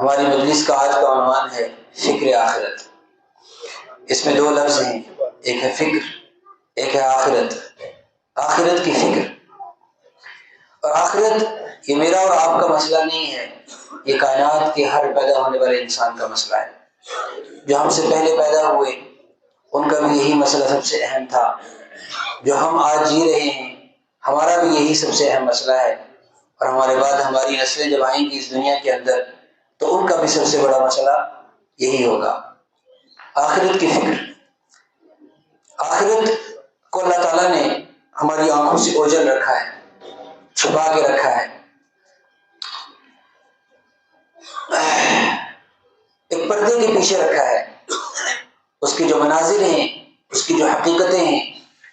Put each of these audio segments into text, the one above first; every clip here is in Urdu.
ہماری مجلس کا آج کا عنوان ہے فکر آخرت۔ اس میں دو لفظ ہیں، ایک ہے فکر، ایک ہے آخرت۔ آخرت کی فکر اور آخرت یہ میرا اور آپ کا مسئلہ نہیں ہے، یہ کائنات کے ہر پیدا ہونے والے انسان کا مسئلہ ہے۔ جو ہم سے پہلے پیدا ہوئے ان کا بھی یہی مسئلہ سب سے اہم تھا، جو ہم آج جی رہے ہیں ہمارا بھی یہی سب سے اہم مسئلہ ہے، اور ہمارے بعد ہماری نسلیں جب آئیں گی اس دنیا کے اندر تو ان کا بھی سب سے بڑا مسئلہ یہی ہوگا، آخرت کی فکر۔ آخرت کو اللہ تعالیٰ نے ہماری آنکھوں سے اوجھل رکھا ہے، چھپا کے رکھا ہے، ایک پردے کے پیچھے رکھا ہے۔ اس کے جو مناظر ہیں، اس کی جو حقیقتیں ہیں،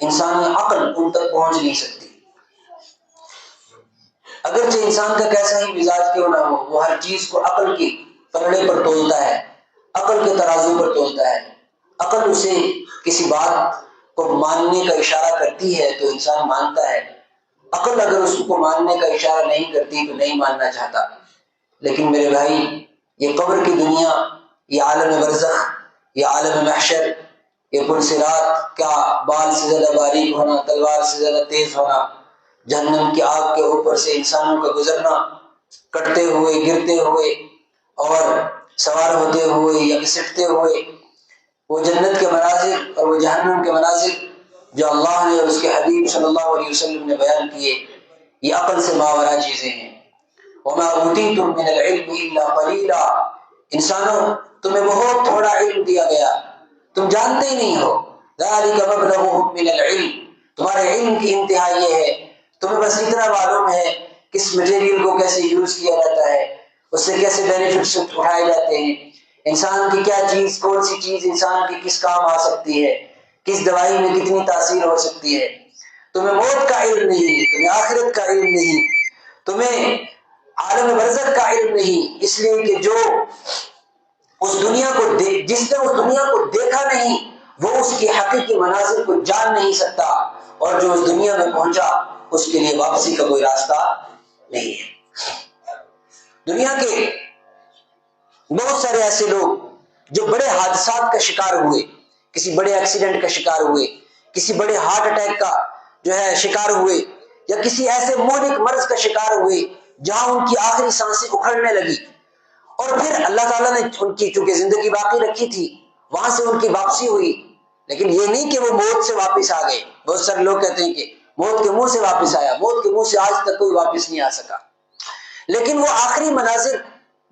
انسانی عقل ان تک پہنچ نہیں سکتی۔ اگرچہ انسان کا کیسا ہی مزاج کیوں نہ ہو، وہ ہر چیز کو عقل کے پلڑے پر تولتا ہے، عقل کے ترازو پر تولتا ہے۔ عقل اسے کسی بات کو ماننے کا اشارہ کرتی ہے تو انسان مانتا ہے، عقل اگر اس کو ماننے کا اشارہ نہیں کرتی تو نہیں ماننا چاہتا۔ لیکن میرے بھائی، یہ قبر کی دنیا، یہ عالم برزخ، یہ عالم محشر، یہ پل صراط کا بال سے زیادہ باریک ہونا، تلوار سے زیادہ تیز ہونا، جہنم کی آگ کے اوپر سے انسانوں کا گزرنا، کٹتے ہوئے، گرتے ہوئے اور سوار ہوتے ہوئے یا گھسٹتے ہوئے، وہ جنت کے مناظر اور وہ جہنم کے مناظر جو اللہ نے اور اس کے حبیب صلی اللہ علیہ وسلم نے بیان کیے، یہ عقل سے ماورا چیزیں ہیں۔ وَمَا أُوتِيتُم مِّنَ الْعِلْمِ إِلَّا قَلِيلًا، انسانوں تمہیں بہت تھوڑا علم دیا گیا، تم جانتے ہی نہیں ہو۔ ذَلِكَ مَبْلَغُهُم مِّنَ الْعِلْمِ، تمہارے علم کی انتہا یہ ہے، تمہیں بس اتنا معلوم ہے کس مٹیریل کو کیسے یوز کیا جاتا ہے، اس سے کیسے بینیفٹس اٹھائے جاتے ہیں، انسان کی کیا چیز، کون سی چیز انسان کی کس کام آ سکتی ہے، کس دوائی میں کتنی تاثیر ہو سکتی ہے۔ تمہیں موت کا علم نہیں، تمہیں آخرت کا علم نہیں، تمہیں عالم برزخ کا علم نہیں، اس لیے کہ جو اس دنیا کو جس نے اس دنیا کو دیکھا نہیں وہ اس کی حقیقی مناظر کو جان نہیں سکتا، اور جو اس دنیا میں پہنچا اس کے لیے واپسی کا کوئی راستہ نہیں ہے۔ دنیا کے بہت سارے ایسے لوگ جو بڑے حادثات کا شکار ہوئے، کسی بڑے ایکسیڈنٹ کا شکار ہوئے، کسی بڑے ہارٹ اٹیک کا جو ہے شکار ہوئے، یا کسی ایسے مہلک مرض کا شکار ہوئے جہاں ان کی آخری سانسیں اکھڑنے لگی، اور پھر اللہ تعالیٰ نے ان کی چونکہ زندگی باقی رکھی تھی، وہاں سے ان کی واپسی ہوئی، لیکن یہ نہیں کہ وہ موت سے واپس آ گئے۔ بہت سارے لوگ کہتے ہیں کہ موت کے منہ سے واپس آیا، موت کے منہ سے آج تک کوئی واپس نہیں آ سکا، لیکن وہ آخری مناظر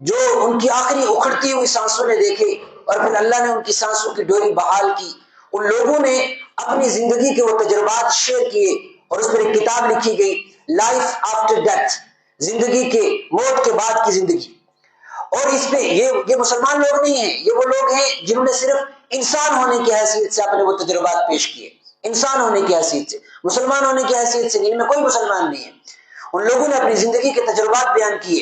جو ان کی آخری اکھڑتی ہوئی سانسوں نے دیکھے، اور پھر اللہ نے ان کی سانسوں کی ڈوری بحال کی، ان لوگوں نے اپنی زندگی کے وہ تجربات شیئر کیے، اور اس پر ایک کتاب لکھی گئی، لائف آفٹر ڈیتھ، زندگی کے موت کے بعد کی زندگی۔ اور اس پہ یہ مسلمان لوگ نہیں ہیں، یہ وہ لوگ ہیں جنہوں نے صرف انسان ہونے کی حیثیت سے اپنے وہ تجربات پیش کیے، انسان ہونے کی حیثیت سے، مسلمان ہونے کی حیثیت سے نہیں، ان میں کوئی مسلمان نہیں ہے۔ ان لوگوں نے اپنی زندگی کے تجربات بیان کیے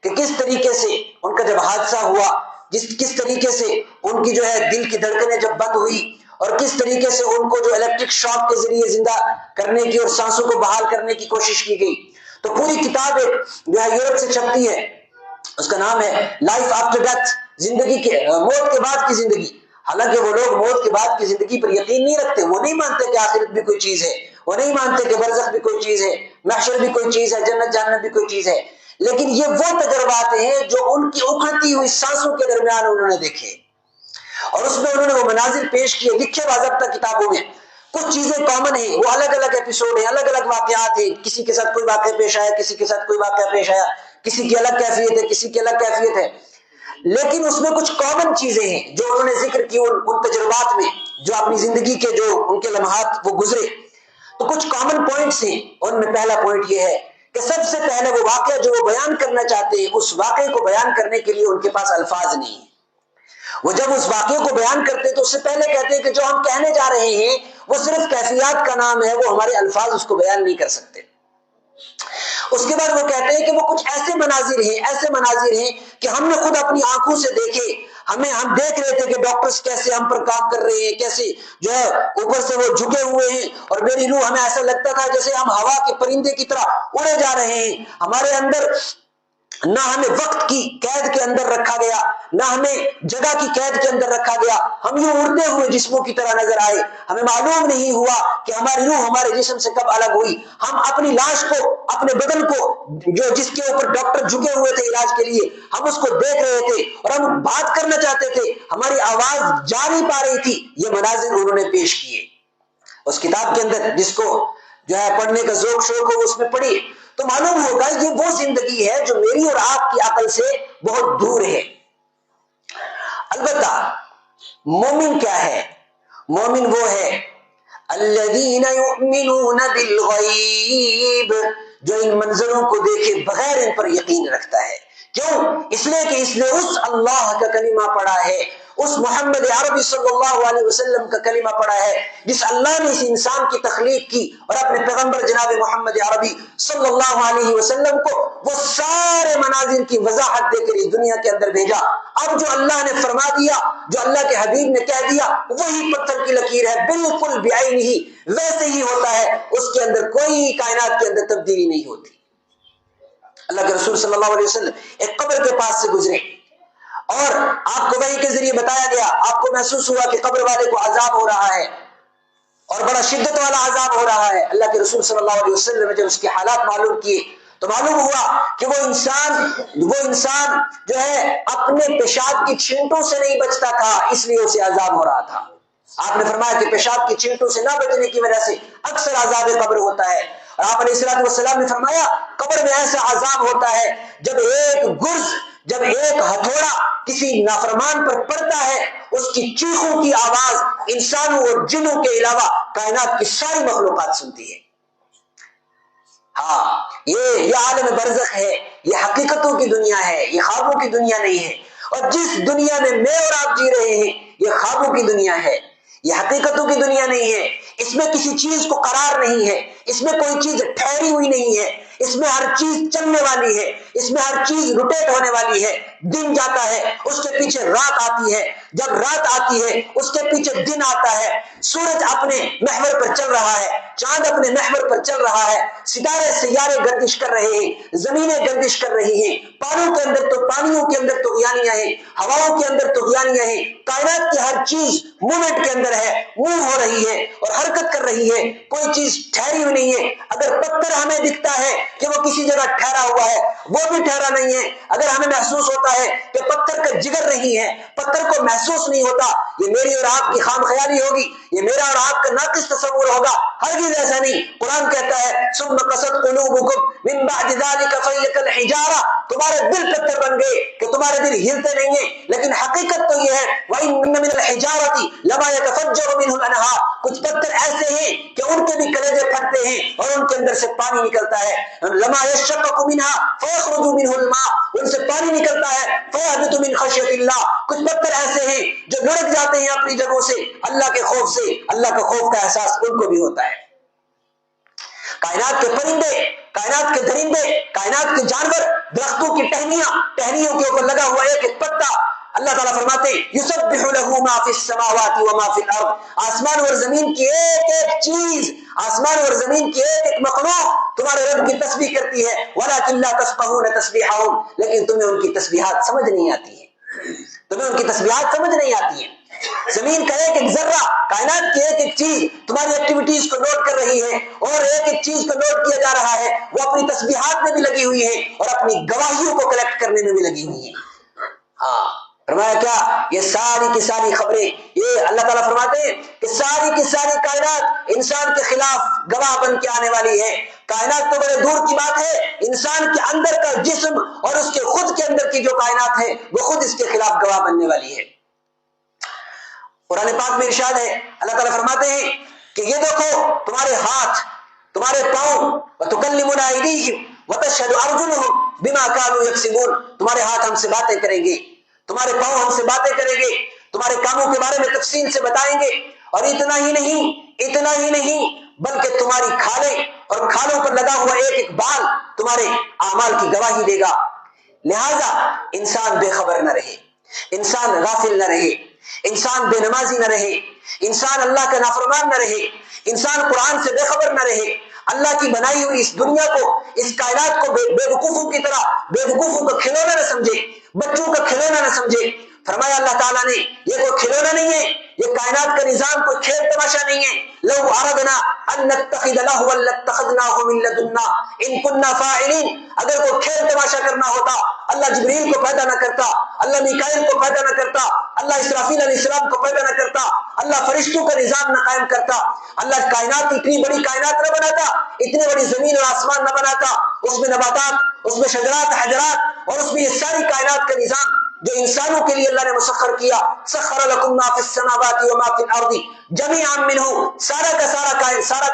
کہ کس طریقے سے ان کا جب حادثہ ہوا، کس طریقے سے ان کی جو ہے دل کی دھڑکنیں جب بند ہوئی، اور کس طریقے سے ان کو جو الیکٹرک شاک کے ذریعے زندہ کرنے کی اور سانسوں کو بحال کرنے کی کوشش کی گئی۔ تو پوری کتاب ایک جو ہے یورپ سے چھپتی ہے، اس کا نام ہے لائف آفٹر ڈیتھ، زندگی کے موت کے بعد کی زندگی۔ حالانکہ وہ لوگ موت کے بعد کی زندگی پر یقین نہیں رکھتے، وہ نہیں مانتے کہ آخرت بھی کوئی چیز ہے، وہ نہیں مانتے کہ برزخ بھی کوئی چیز ہے، محشر بھی کوئی چیز ہے، جنت جہنم بھی کوئی چیز ہے، لیکن یہ وہ تجربات ہیں جو ان کی اکھڑتی ہوئی سانسوں کے درمیان انہوں نے دیکھے، اور اس میں انہوں نے وہ مناظر پیش کیے، لکھے باضابطہ کتابوں میں۔ کچھ چیزیں کامن ہیں، وہ الگ الگ ایپیسوڈ ہیں، الگ الگ واقعات ہیں، کسی کے ساتھ کوئی واقعہ پیش آیا، کسی کے ساتھ کوئی واقعہ پیش آیا، کسی کی الگ کیفیت ہے، کسی کی الگ کیفیت ہے، لیکن اس میں کچھ کامن چیزیں ہیں جو انہوں نے ذکر کی ان تجربات میں، جو اپنی زندگی کے جو ان کے لمحات وہ گزرے، تو کچھ کامن پوائنٹس ہیں۔ ان میں پہلا پوائنٹ یہ ہے کہ سب سے پہلے وہ واقعہ جو وہ بیان کرنا چاہتے ہیں، اس واقعے کو بیان کرنے کے لیے ان کے پاس الفاظ نہیں ہیں۔ وہ جب اس واقعے کو بیان کرتے تو اس سے پہلے کہتے ہیں کہ جو ہم کہنے جا رہے ہیں وہ صرف کیفیات کا نام ہے، وہ ہمارے الفاظ اس کو بیان نہیں کر سکتے۔ اس کے بعد وہ کہتے ہیں کہ وہ کچھ ایسے مناظر ہیں کہ ہم نے خود اپنی آنکھوں سے دیکھے، ہم دیکھ رہے تھے کہ ڈاکٹرز کیسے ہم پر کام کر رہے ہیں، کیسے جو ہے اوپر سے وہ جھکے ہوئے ہیں، اور میری روح ہمیں ایسا لگتا تھا جیسے ہم ہوا کے پرندے کی طرح اڑے جا رہے ہیں، ہمارے اندر نہ ہمیں وقت کی قید کے اندر رکھا گیا، نہ ہمیں جگہ کی قید کے اندر رکھا گیا، ہم یوں اڑتے ہوئے جسموں کی طرح نظر آئے، ہمیں معلوم نہیں ہوا کہ ہماری روح ہمارے جسم سے کب الگ ہوئی۔ ہم اپنی لاش کو، اپنے بدن کو جو جس کے اوپر ڈاکٹر جھکے ہوئے تھے علاج کے لیے، ہم اس کو دیکھ رہے تھے اور ہم بات کرنا چاہتے تھے، ہماری آواز جا نہیں پا رہی تھی۔ یہ مناظر انہوں نے پیش کیے اس کتاب کے اندر، جس کو جو ہے پڑھنے کا ذوق شوق ہو اس میں پڑھی تو معلوم ہوگا یہ وہ زندگی ہے جو میری اور آپ کی عقل سے بہت دور ہے۔ البتہ مومن کیا ہے؟ مومن وہ ہے الذین یؤمنون بالغیب، جو ان منظروں کو دیکھے بغیر ان پر یقین رکھتا ہے۔ کیوں؟ اس لیے کہ اس نے اس اللہ کا کلمہ پڑھا ہے، اس محمد عربی صلی اللہ علیہ وسلم کا کلمہ پڑھا ہے، جس اللہ نے اس انسان کی تخلیق کی اور اپنے پیغمبر جناب محمد عربی صلی اللہ علیہ وسلم کو وہ سارے مناظر کی وضاحت دے کر اس دنیا کے اندر بھیجا۔ اب جو اللہ نے فرما دیا، جو اللہ کے حبیب نے کہہ دیا، وہی پتھر کی لکیر ہے، بالکل بعینہ ویسے ہی ہوتا ہے، اس کے اندر کوئی کائنات کے اندر تبدیلی نہیں ہوتی۔ اللہ کے رسول صلی اللہ علیہ وسلم ایک قبر کے پاس سے گزرے اور آپ کو وحی کے ذریعے بتایا گیا، آپ کو محسوس ہوا کہ قبر والے کو عذاب ہو رہا ہے اور بڑا شدت والا عذاب ہو رہا ہے۔ اللہ کے رسول صلی اللہ علیہ وسلم نے جب اس کے حالات معلوم کیے تو معلوم ہوا کہ وہ انسان جو ہے اپنے پیشاب کی چھینٹوں سے نہیں بچتا تھا، اس لیے اسے عذاب ہو رہا تھا۔ آپ نے فرمایا کہ پیشاب کی چھینٹوں سے نہ بچنے کی وجہ سے اکثر عذاب قبر ہوتا ہے، اور آپ علیہ الصلوۃ والسلام نے فرمایا قبر میں ایسا عذاب ہوتا ہے جب ایک ہتھوڑا کسی نافرمان پر پڑتا ہے، اس کی چیخوں کی آواز انسانوں اور جنوں کے علاوہ کائنات کی ساری مخلوقات سنتی ہے۔ ہاں، یہ عالم برزخ ہے، یہ حقیقتوں کی دنیا ہے، یہ خوابوں کی دنیا نہیں ہے۔ اور جس دنیا میں میں اور آپ جی رہے ہیں یہ خوابوں کی دنیا ہے، یہ حقیقتوں کی دنیا نہیں ہے۔ اس میں کسی چیز کو قرار نہیں ہے، اس میں کوئی چیز ٹھہری ہوئی نہیں ہے، اس میں ہر چیز چلنے والی ہے، اس میں ہر چیز روٹیٹ ہونے والی ہے۔ دن جاتا ہے اس کے پیچھے رات آتی ہے، جب رات آتی ہے اس کے پیچھے دن آتا ہے۔ سورج اپنے محور پر چل رہا ہے، چاند اپنے محور پر چل رہا ہے، ستارے سیارے گردش کر رہے ہیں، زمینیں گردش کر رہی ہیں، پانیوں کے اندر طغیانیاں ہیں، ہواؤں کے اندر طغیانیاں ہیں، کائنات کی ہر چیز موومنٹ کے اندر ہے، موو ہو رہی ہے اور حرکت کر رہی ہے، کوئی چیز ٹھہری ہوئی نہیں ہے۔ اگر پتھر ہمیں دکھتا ہے کہ وہ کسی جگہ ٹھہرا ہوا ہے، وہ بھی ٹھہرا نہیں ہے۔ اگر ہمیں محسوس ہوتا ہے کہ پتھر کا جگر نہیں ہے، پتھر کو محسوس نہیں ہوتا، یہ میری اور آپ کی خام خیالی ہوگی، یہ میرا اور آپ کا ناقص تصور ہوگا، ہرگز ایسا نہیں۔ قرآن کہتا ہے ثم قست قلوبکم من بعد ذلك فهي كالحجارہ، تمہارے دل پتھر بن گئے کہ تمہارے دل ہلتے نہیں ہیں، لیکن حقیقت تو یہ ہے وَإِنَّ مِنَ الْحِجَارَةِ لَمَا يَتَفَجَّرُ مِنْهُ الْأَنْهَارُ، کچھ پتھر ایسے ہیں کہ ان کے بھی کلیجے پھٹتے ہیں اور ان کے اندر سے پانی نکلتا ہے۔ لَمَا يَشَّقَّقُ مِنْهَا فَيَخْرُجُ مِنْهُ الْمَاءُ، ان سے پانی نکلتا ہے۔ فَيَهْبِطُ مِنْ خَشْيَةِ اللَّهِ، کچھ پتھر ایسے ہیں جو لڑک جاتے ہیں اپنی جگہوں سے اللہ کے خوف سے، اللہ کے خوف کا احساس ان کو بھی ہوتا ہے۔ کائنات کے پرندے، کائنات کے درندے، کائنات کے جانور، درختوں کی ٹہنیوں کے اوپر لگا ہوا ایک ایک پتا، اللہ تعالیٰ فرماتے ہیں یسبح له ما فی السماوات وما فی الارض، آسمان اور زمین کی ایک ایک چیز، آسمان اور زمین کی ایک ایک مخلوق تمہارے رب کی تسبیح کرتی ہے، ولکن لا تفقهون تسبیحهم، لیکن تمہیں ان کی تسبیحات سمجھ نہیں آتی ہیں، تمہیں ان کی تسبیحات سمجھ نہیں آتی ہیں۔ زمین کا ایک ایک ذرہ، کائنات کی ایک ایک چیز تمہاری ایکٹیویٹیز کو نوٹ کر رہی ہے، اور ایک ایک چیز کو نوٹ کیا جا رہا ہے، وہ اپنی تسبیحات میں بھی لگی ہوئی ہے اور اپنی گواہیوں کو کلیکٹ کرنے میں بھی لگی ہوئی ہے۔ ہاں، فرمایا کیا؟ یہ ساری کی ساری خبریں، یہ اللہ تعالیٰ فرماتے ہیں کہ ساری کی ساری کائنات انسان کے خلاف گواہ بن کے آنے والی ہے۔ کائنات تو بڑے دور کی بات ہے، انسان کے اندر کا جسم اور اس کے خود کے اندر کی جو کائنات ہے وہ خود اس کے خلاف گواہ بننے والی ہے۔ قرآن پاک میں ارشاد ہے، اللہ تعالیٰ فرماتے ہیں کہ یہ دیکھو تمہارے ہاتھ، تمہارے پاؤں، وَتُكَلِّمُنَا أَيْدِيهِمْ وَتَشْهَدُ أَرْجُلُهُمْ بِمَا كَانُوا يَكْسِبُونَ، تمہارے ہاتھ ہم سے باتیں کریں گے، تمہارے پاؤں ہم سے باتیں کریں گے، تمہارے کاموں کے بارے میں تفصیل سے بتائیں گے، اور اتنا ہی نہیں بلکہ تمہاری کھالیں اور کھالوں پر لگا ہوا ایک ایک بال تمہارے اعمال کی گواہی دے گا۔ لہذا انسان بے خبر نہ رہے، انسان غافل نہ رہے، انسان بے نمازی نہ رہے، انسان اللہ کا نافرمان نہ رہے، انسان قرآن سے بے خبر نہ رہے۔ اللہ کی بنائی ہوئی اس دنیا کو، اس کائنات کو بے وقوفوں کی طرح، بے وقوفوں کا کھلونا نہ سمجھے، بچوں کا کھلونا نہ سمجھے۔ فرمایا اللہ تعالیٰ نے یہ کوئی کھلونا نہیں ہے، یہ کائنات کا نظام کوئی کھیل تماشا نہیں ہے۔ لو اردنا ان نتخذ لهوا لاتخذناه من لدنا ان كنا فاعلین، اگر کوئی کھیل تماشا کرنا ہوتا اللہ جبریل کو پیدا نہ کرتا، اللہ میکائیل کو پیدا نہ کرتا، اللہ اسرافیل علیہ السلام کو پیدا نہ کرتا، اللہ فرشتوں کا نظام نہ قائم کرتا، اللہ کائنات اتنی بڑی کائنات نہ بناتا، اتنی بڑی زمین اور آسمان نہ بناتا، اس میں نباتات، اس میں شجرات حجرات اور اس میں یہ ساری کائنات کا نظام جو انسانوں کے لیے اللہ نے مسخر کیا۔ سخر لکم ما فی السماوات و ما فی الارض جميعا منہ، سارا کا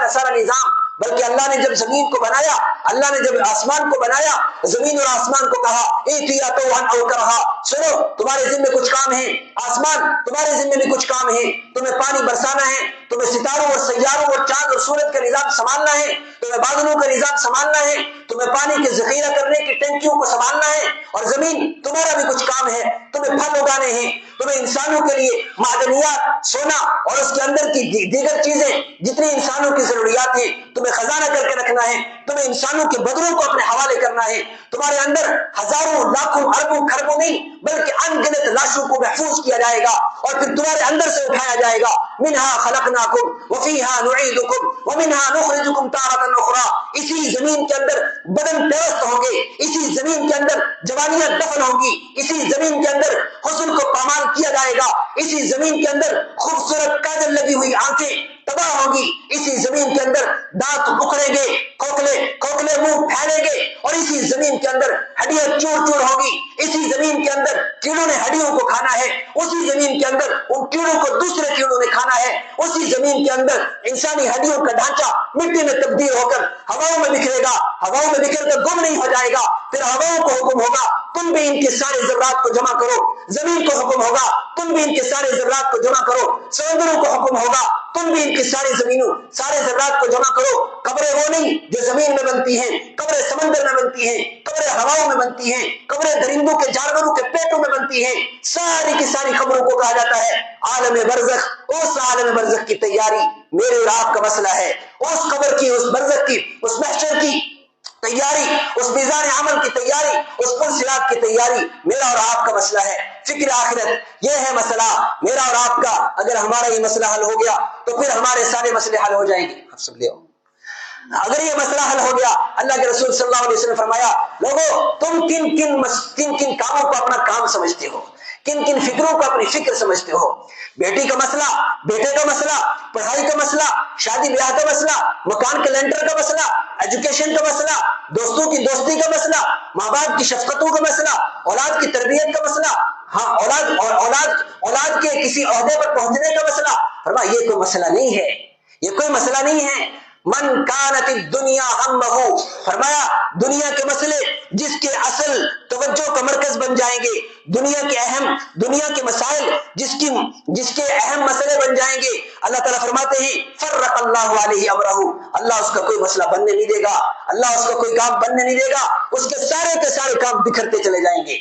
سارا نظام۔ بلکہ اللہ نے جب زمین کو بنایا، اللہ نے جب آسمان کو بنایا، زمین اور آسمان کو کہا ایتیا طوعا او کرہا، سنو تمہارے ذمہ کچھ کام ہے، آسمان تمہارے ذمہ بھی کچھ کام ہے، تمہیں پانی برسانا ہے، تمہیں ستاروں اور سیاروں اور چاند اور سورج کا نظام سنبھالنا ہے، تمہیں بادلوں کا نظام سنبھالنا ہے، تمہیں پانی کے ذخیرہ کرنے کی ٹینکیوں کو سنبھالنا ہے، اور زمین تمہارا بھی کچھ کام ہے، تمہیں پھل اگانے ہیں، تمہیں انسانوں کے لیے معدنیات، سونا اور اس کے اندر کی دیگر چیزیں جتنی انسانوں کی ضروریات ہیں تمہیں خزانہ کر کے رکھنا ہے، تمہیں انسانوں کے بدنوں کو اپنے حوالے کرنا ہے، تمہارے اندر ہزاروں لاکھوں اربوں خربوں نہیں بلکہ ان گنت لاشوں کو محفوظ کیا جائے گا اور پھر تمہارے اندر سے اٹھایا جائے گا۔ منہا خلقناکم وفیہا نعیدکم ومنہا نخرجکم تارۃ اخری، اسی زمین کے اندر بدن پیوست ہوں گے، اسی زمین کے اندر جوانیاں دفن ہوں گی، اسی زمین کے اندر حسن کو پامال کیا جائے گا، اسی زمین کے اندر خوبصورت کاجل لگی ہوئی آنکھیں تباہ ہوگی، اسی زمین کے اندر دانت اکھڑیں گے، کھوکھلے منہ پھیلیں گے، اور اسی زمین کے اندر ہڈیاں چور چور ہوگی، اسی زمین کے اندر کیڑوں نے ہڈیوں کو کھانا ہے، اسی زمین کے اندر ان کیڑوں کو دوسرے کیڑوں نے کھانا ہے، اسی زمین کے اندر انسانی ہڈیوں کا ڈھانچہ مٹی میں تبدیل ہو کر ہواؤں میں بکھرے گا، ہواؤں میں بکھر کر گم نہیں ہو جائے گا، پھر ہواؤں کو حکم ہوگا تم بھی ان کے سارے ذرات کو جمع کرو، زمین کو حکم ہوگا تم بھی ان کے سارے ذرات کو جمع کرو، سمندروں کو حکم ہوگا تم بھی ان کی ساری زمینوں سارے ذرات کو جمع کرو۔ قبریں وہ نہیں جو زمین میں بنتی ہیں، قبریں سمندر میں بنتی ہیں، قبریں ہواؤں میں بنتی ہیں، قبریں درندوں کے جانوروں کے پیٹوں میں بنتی ہیں، ساری کی ساری قبروں کو کہا جاتا ہے عالم برزخ۔ اس عالم برزخ کی تیاری میرے اور آپ کا مسئلہ ہے، اس قبر کی، اس برزخ کی، اس محشر کی تیاری، اس میزان عمل کی تیاری، اس پرصراط کی تیاری میرا اور آپ کا مسئلہ ہے۔ فکر آخرت یہ ہے مسئلہ میرا اور آپ کا۔ اگر ہمارا یہ مسئلہ حل ہو گیا تو پھر ہمارے سارے مسئلے حل ہو جائیں گے۔ آپ سب لے آؤ۔ اگر یہ مسئلہ حل ہو گیا، اللہ کے رسول صلی اللہ علیہ وسلم فرمایا لوگوں تم کن کن کاموں کو اپنا کام سمجھتے ہو، کن کن فکروں کو اپنی فکر سمجھتے ہو؟ بیٹی کا مسئلہ، بیٹے کا مسئلہ، پڑھائی کا مسئلہ، شادی بیاہ کا مسئلہ، مکان کے لینٹر کا مسئلہ، ایجوکیشن کا مسئلہ، دوستوں کی دوستی کا مسئلہ، ماں باپ کی شفقتوں کا مسئلہ، اولاد کی تربیت کا مسئلہ، ہاں اولاد کے کسی عہدے پر پہنچنے کا مسئلہ۔ فرمایا یہ کوئی مسئلہ نہیں ہے، یہ کوئی مسئلہ نہیں ہے۔ من کانت الدنیا ہمہ، فرمایا دنیا کے مسئلے جس کے اصل توجہ کا مرکز بن جائیں گے، دنیا کے مسائل جس کے اہم مسئلے بن جائیں گے، اللہ تعالیٰ فرماتے ہیں فرق اللہ علیہ امرہ، اللہ اس کا کوئی مسئلہ بننے نہیں دے گا، اللہ اس کا کوئی کام بننے نہیں دے گا، اس کے سارے کام بکھرتے چلے جائیں گے۔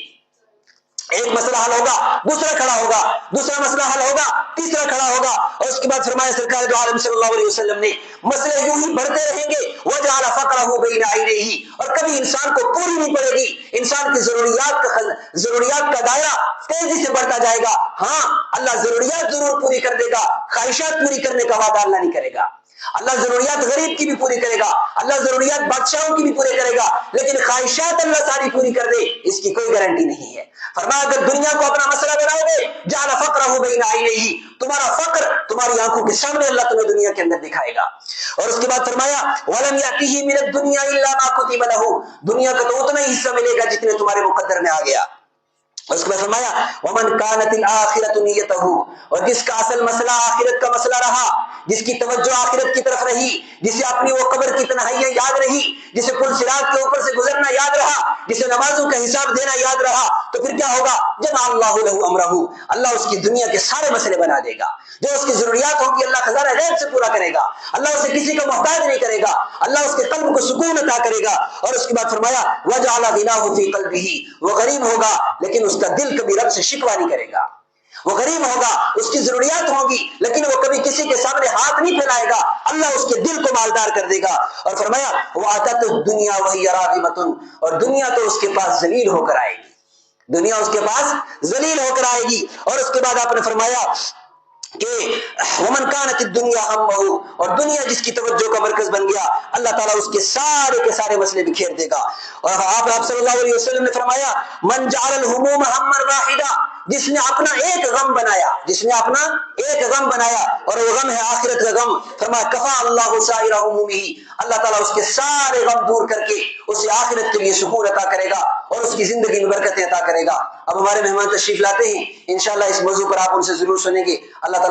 ایک مسئلہ حل ہوگا، دوسرا کھڑا ہوگا، دوسرا مسئلہ حل ہوگا، تیسرا کھڑا ہوگا، اور اس کے بعد فرمایا سرکار دو عالم صلی اللہ علیہ وسلم نے مسئلے یوں ہی بڑھتے رہیں گے وجعل فقرہ بین عینیہ، اور کبھی انسان کو پوری نہیں پڑے گی، انسان کی ضروریات کا دائرہ تیزی سے بڑھتا جائے گا۔ ہاں اللہ ضروریات ضرور پوری کر دے گا، خواہشات پوری کرنے کا وعدہ اللہ نہیں کرے گا۔ اللہ ضروریات غریب کی بھی پوری کرے گا، اللہ ضروریات بادشاہوں کی بھی پوری کرے گا، لیکن خواہشات اللہ ساری پوری کر دے اس کی کوئی گارنٹی نہیں ہے۔ فرمایا اگر دنیا کو اپنا مسئلہ بناؤ گے جعل فقرہ بین عینیہ، تمہارا فقر تمہاری آنکھوں کے سامنے اللہ تمہیں دنیا کے اندر دکھائے گا۔ اور اس کے بعد فرمایا ولم یأتہ من الدنیا الا ما کتب لہ، دنیا کا تو اتنا ہی حصہ ملے گا جتنے تمہارے مقدر میں آ گیا۔ اس کے بعد فرمایا ومن کانت الآخرۃ نیتہ، اور جس کا اصل مسئلہ آخرت کا مسئلہ رہا، جس کی توجہ آخرت کی طرف رہی، جسے اپنی وہ قبر کی تنہائیاں یاد رہی، جسے پل صراط کے اوپر سے گزرنا یاد رہا، جسے نمازوں کا حساب دینا یاد رہا، تو پھر کیا ہوگا؟ جمع اللہ لہ امرہ، اللہ اس کی دنیا کے سارے مسئلے بنا دے گا، جو اس کی ضروریات ہوگی اللہ خزانہ غیب سے پورا کرے گا، اللہ اسے کسی کا محتاج نہیں کرے گا، اللہ اس کے قلب کو سکون عطا کرے گا۔ اور اس کے بعد فرمایا وجعل غناہ فی قلبہ، وہ غریب ہوگا لیکن اس کا دل کبھی رب سے شکوہ نہیں کرے گا، وہ غریب ہوگا، اس کی ضروریات ہوگی، لیکن وہ کبھی کسی کے سامنے ہاتھ نہیں پھیلائے گا، اللہ اس کے دل کو مالدار کر دے گا۔ اور فرمایا وَأَتَتْ الدُّنْيَا وَهِيَ رَاغِمَةٌ، اور دنیا تو اس کے پاس ذلیل ہو کر آئے گی، دنیا اس کے پاس ذلیل ہو کر آئے گی۔ اور اس کے بعد آپ نے فرمایا کہ ومن كانت الدنيا همه، اور دنیا جس کی توجہ کا مرکز بن گیا، اللہ تعالیٰ اس کے سارے مسئلے بکھیر دے گا۔ اور آپ صلی اللہ علیہ وسلم نے فرمایا من جعل الهموم هما واحدا، جس نے اپنا ایک غم بنایا، جس نے اپنا ایک غم بنایا اور وہ غم ہے آخرت کا غم، فرمایا کفا اللہ سائر همومه، اللہ تعالیٰ اس کے سارے غم دور کر کے اسے آخرت کے لیے سکون عطا کرے گا اور اس کی زندگی میں برکتیں عطا کرے گا۔ اب ہمارے مہمان تشریف لاتے ہیں، انشاءاللہ اس موضوع پر آپ ان سے ضرور سنیں گے۔ اللہ تعالیٰ